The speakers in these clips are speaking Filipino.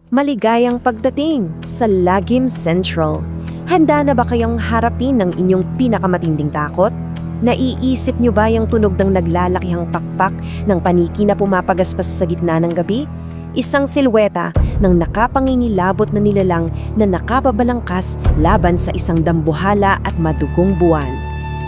Maligayang pagdating sa Lagim Central. Handa na ba kayong harapin ng inyong pinakamatinding takot? Naiisip nyo ba yung tunog ng naglalakihang pakpak ng paniki na pumapagaspas sa gitna ng gabi? Isang silweta ng nakapangingilabot na nilalang na nakababalangkas laban sa isang dambuhala at madugong buwan.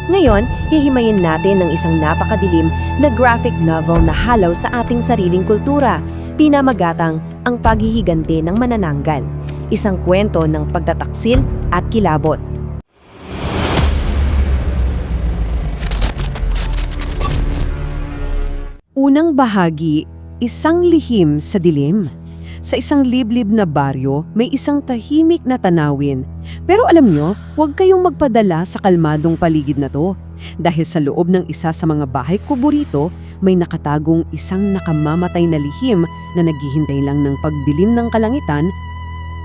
Ngayon, hihimayin natin ng isang napakadilim na graphic novel na halaw sa ating sariling kultura, pinamagatang Ang Paghihigante ng Manananggal, isang kwento ng pagtataksil at kilabot. Unang bahagi, isang lihim sa dilim. Sa isang liblib na baryo, may isang tahimik na tanawin. Pero alam nyo, huwag kayong magpadala sa kalmadong paligid na to. Dahil sa loob ng isa sa mga bahay kubo rito, may nakatagong isang nakamamatay na lihim na naghihintay lang ng pagdilim ng kalangitan.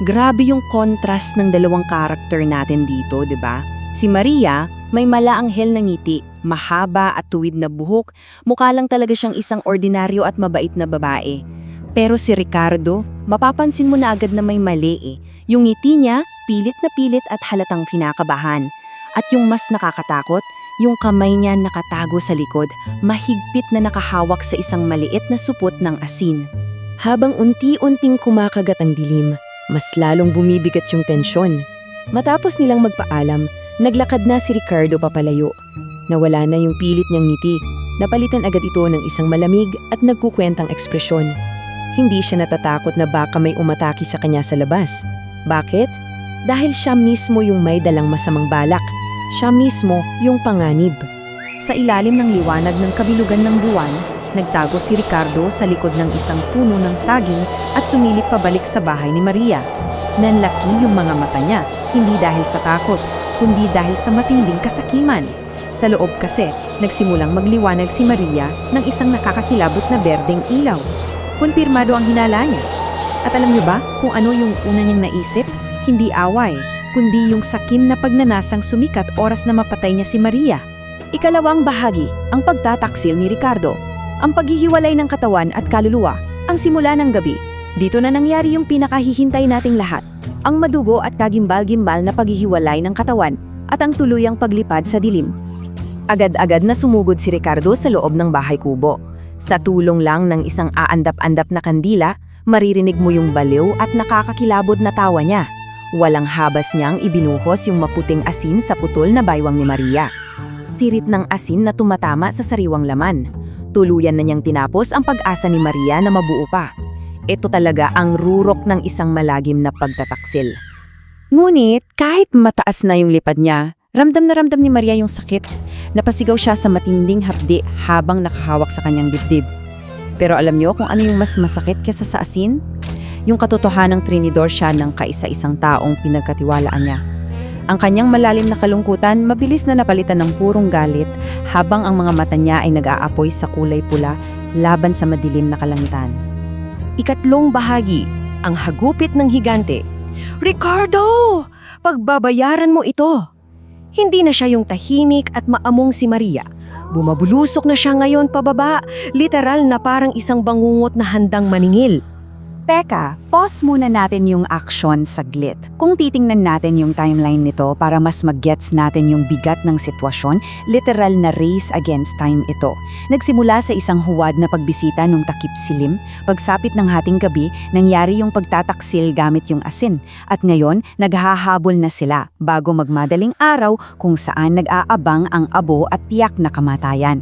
Grabe yung contrast ng dalawang karakter natin dito, 'di ba? Si Maria, may malaanghel na ngiti, mahaba at tuwid na buhok, mukha lang talaga siyang isang ordinaryo at mabait na babae. Pero si Ricardo, mapapansin mo na agad na may mali eh. Yung ngiti niya, pilit at halatang kinakabahan. At yung mas nakakatakot, yung kamay niya nakatago sa likod, mahigpit na nakahawak sa isang maliit na supot ng asin. Habang unti-unting kumakagat ang dilim, mas lalong bumibigat yung tensyon. Matapos nilang magpaalam, naglakad na si Ricardo papalayo. Nawala na yung pilit niyang ngiti, napalitan agad ito ng isang malamig at nagkukwentang ekspresyon. Hindi siya natatakot na baka may umatake sa kanya sa labas. Bakit? Dahil siya mismo yung may dalang masamang balak. Siya mismo yung panganib. Sa ilalim ng liwanag ng kabilugan ng buwan, nagtago si Ricardo sa likod ng isang puno ng saging at sumilip pabalik sa bahay ni Maria. Nanlaki yung mga mata niya, hindi dahil sa takot, kundi dahil sa matinding kasakiman. Sa loob kasi, nagsimulang magliwanag si Maria ng isang nakakakilabot na berdeng ilaw. Kumpirmado ang hinala niya. At alam niyo ba kung ano yung una niyang naisip? Hindi away, kundi yung sakim na pagnanasang sumikat oras na mapatay niya si Maria. Ikalawang bahagi, ang pagtataksil ni Ricardo. Ang paghihiwalay ng katawan at kaluluwa, ang simula ng gabi. Dito na nangyari yung pinakahihintay nating lahat. Ang madugo at kagimbal-gimbal na paghihiwalay ng katawan at ang tuluyang paglipad sa dilim. Agad-agad na sumugod si Ricardo sa loob ng bahay kubo. Sa tulong lang ng isang aandap-andap na kandila, maririnig mo yung baliw at nakakakilabot na tawa niya. Walang habas niyang ibinuhos yung maputing asin sa putol na baywang ni Maria. Sirit ng asin na tumatama sa sariwang laman. Tuluyan na niyang tinapos ang pag-asa ni Maria na mabuo pa. Ito talaga ang rurok ng isang malagim na pagtataksil. Ngunit kahit mataas na yung lipad niya, ramdam na ramdam ni Maria yung sakit. Napasigaw siya sa matinding hapdi habang nakahawak sa kanyang dibdib. Pero alam niyo kung ano yung mas masakit kesa sa asin? Yung katotohanang trinidor siya ng kaisa-isang taong pinagkatiwalaan niya. Ang kanyang malalim na kalungkutan mabilis na napalitan ng purong galit habang ang mga mata niya ay nag-aapoy sa kulay pula laban sa madilim na kalangitan. Ikatlong bahagi, ang hagupit ng higante. Ricardo! Pagbabayaran mo ito! Hindi na siya yung tahimik at maamong si Maria. Bumabulusok na siya ngayon pababa, literal na parang isang bangungot na handang maningil. Teka, pause muna natin yung action saglit. Kung titingnan natin yung timeline nito para mas mag-gets natin yung bigat ng sitwasyon, literal na race against time ito. Nagsimula sa isang huwad na pagbisita nung takip silim, pagsapit ng hating gabi, nangyari yung pagtataksil gamit yung asin. At ngayon, naghahabol na sila bago magmadaling araw kung saan nag-aabang ang abo at tiyak na kamatayan.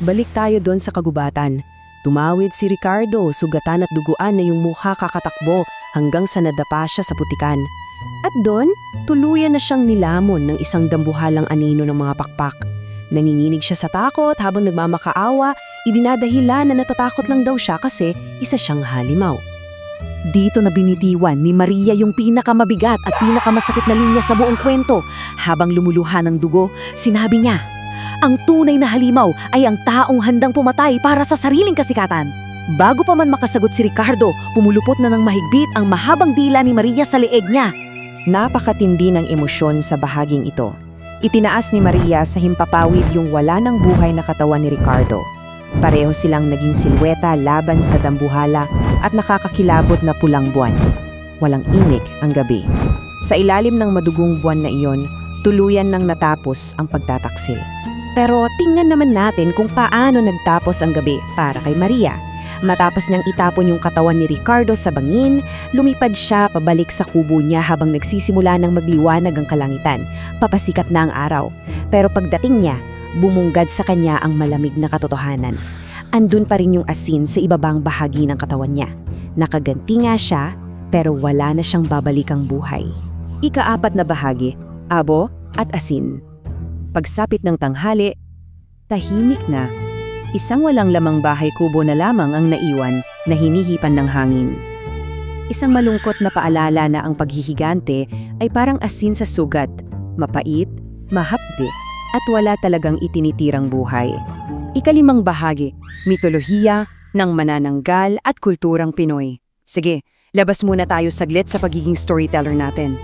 Balik tayo doon sa kagubatan. Tumawid si Ricardo, sugatan at duguan na yung mukha kakatakbo hanggang sa nadapa siya sa putikan. At doon, tuluyan na siyang nilamon ng isang dambuhalang anino ng mga pakpak. Nanginginig siya sa takot habang nagmamakaawa, idinadahilan na natatakot lang daw siya kasi isa siyang halimaw. Dito na binitiwan ni Maria yung pinakamabigat at pinakamasakit na linya sa buong kwento. Habang lumuluhan ng dugo, sinabi niya, ang tunay na halimaw ay ang taong handang pumatay para sa sariling kasikatan. Bago pa man makasagot si Ricardo, pumulupot na ng mahigpit ang mahabang dila ni Maria sa leeg niya. Napakatindi ng emosyon sa bahaging ito. Itinaas ni Maria sa himpapawid yung wala ng buhay na katawan ni Ricardo. Pareho silang naging silweta laban sa dambuhala at nakakakilabot na pulang buwan. walang imik ang gabi. Sa ilalim ng madugong buwan na iyon, tuluyan nang natapos ang pagtataksil. Pero tingnan naman natin kung paano nagtapos ang gabi para kay Maria. Matapos niyang itapon yung katawan ni Ricardo sa bangin, lumipad siya pabalik sa kubo niya habang nagsisimula ng magliwanag ang kalangitan. Papasikat na ang araw. Pero pagdating niya, bumunggad sa kanya ang malamig na katotohanan. Andun pa rin yung asin sa ibabang bahagi ng katawan niya. Nakaganti nga siya, pero wala na siyang babalikang buhay. Ika-4 na bahagi, abo at asin. Pagsapit ng tanghali, tahimik na. Isang walang lamang bahay kubo na lamang ang naiwan na hinihipan ng hangin. Isang malungkot na paalala na ang paghihigante ay parang asin sa sugat, mapait, mahapde, at wala talagang itinitirang buhay. Ika-5 bahagi, mitolohiya ng manananggal at kulturang Pinoy. Sige, labas muna tayo saglit sa pagiging storyteller natin.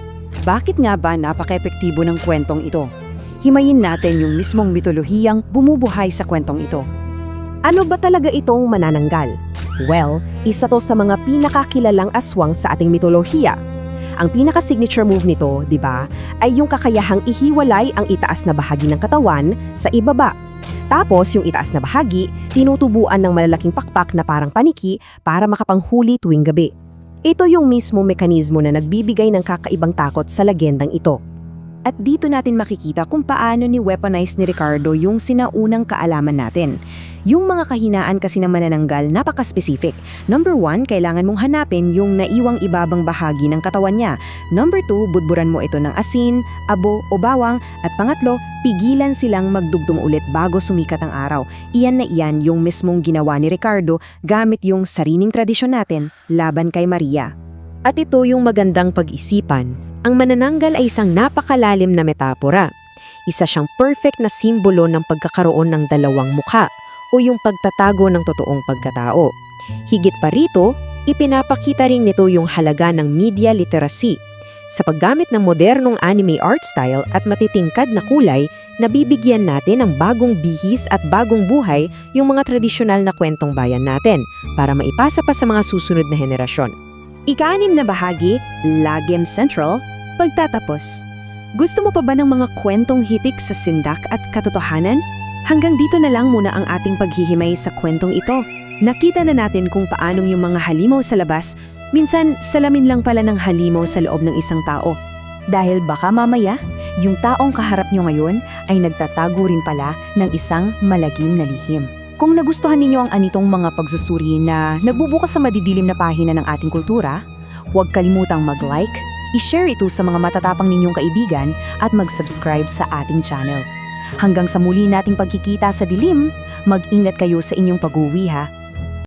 Bakit nga ba napaka-epektibo ng kwentong ito? Himayin natin yung mismong mitolohiyang bumubuhay sa kwentong ito. Ano ba talaga itong manananggal? Well, isa to sa mga pinakakilalang aswang sa ating mitolohiya. Ang pinaka-signature move nito, di ba, ay yung kakayahang ihiwalay ang itaas na bahagi ng katawan sa ibaba. Tapos yung itaas na bahagi, tinutubuan ng malalaking pakpak na parang paniki para makapanghuli tuwing gabi. Ito yung mismo mekanismo na nagbibigay ng kakaibang takot sa legendang ito. At dito natin makikita kung paano ni-weaponize ni Ricardo yung sinaunang kaalaman natin. Yung mga kahinaan kasi ng manananggal napaka-specific. Number 1, kailangan mong hanapin yung naiwang ibabang bahagi ng katawan niya. Number 2, budburan mo ito ng asin, abo o bawang. At pangatlo, pigilan silang magdugtong ulit bago sumikat ang araw. Iyan na iyan yung mismong ginawa ni Ricardo gamit yung sariling tradisyon natin laban kay Maria. At ito yung magandang pag-isipan. Ang manananggal ay isang napakalalim na metapora. Isa siyang perfect na simbolo ng pagkakaroon ng dalawang mukha o yung pagtatago ng totoong pagkatao. Higit pa rito, ipinapakita rin nito yung halaga ng media literacy. Sa paggamit ng modernong anime art style at matitingkad na kulay, nabibigyan natin ng bagong bihis at bagong buhay yung mga tradisyonal na kwentong bayan natin para maipasa pa sa mga susunod na henerasyon. Ika-6 na bahagi, Lagim Central, pagtatapos. Gusto mo pa ba ng mga kwentong hitik sa sindak at katotohanan? Hanggang dito na lang muna ang ating paghihimay sa kwentong ito. Nakita na natin kung paanong yung mga halimaw sa labas, minsan salamin lang pala ng halimaw sa loob ng isang tao. Dahil baka mamaya, yung taong kaharap nyo ngayon ay nagtatago rin pala ng isang malagim na lihim. Kung nagustuhan ninyo ang anitong mga pagsusuri na nagbubukas sa madidilim na pahina ng ating kultura, huwag kalimutang mag-like, i-share ito sa mga matatapang ninyong kaibigan at mag-subscribe sa ating channel. Hanggang sa muli nating pagkikita sa dilim, mag-ingat kayo sa inyong pag-uwi ha.